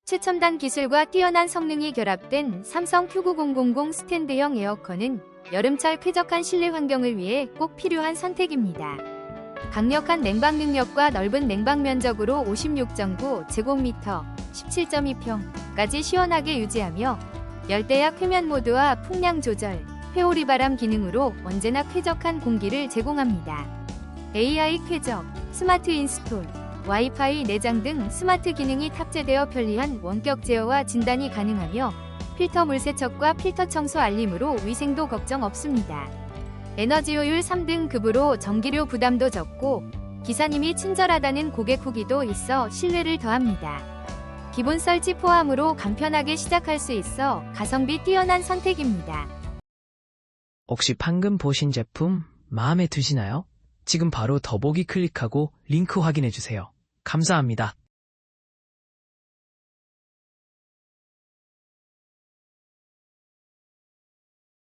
최첨단 기술과 뛰어난 성능이 결합된 삼성 Q9000 스탠드형 에어컨은 여름철 쾌적한 실내 환경을 위해 꼭 필요한 선택입니다. 강력한 냉방 능력과 넓은 냉방 면적으로 56.9 제곱미터, 17.2평까지 시원하게 유지하며 열대야 쾌면 모드와 풍량 조절, 회오리 바람 기능으로 언제나 쾌적한 공기를 제공합니다. AI 쾌적, 스마트 인스톨, 와이파이 내장 등 스마트 기능이 탑재되어 편리한 원격 제어와 진단이 가능하며 필터 물 세척과 필터 청소 알림으로 위생도 걱정 없습니다. 에너지 효율 3등급으로 전기료 부담도 적고 기사님이 친절하다는 고객 후기도 있어 신뢰를 더합니다. 기본 설치 포함으로 간편하게 시작할 수 있어 가성비 뛰어난 선택입니다. 혹시 방금 보신 제품 마음에 드시나요? 지금 바로 더보기 클릭하고 링크 확인해주세요. 감사합니다.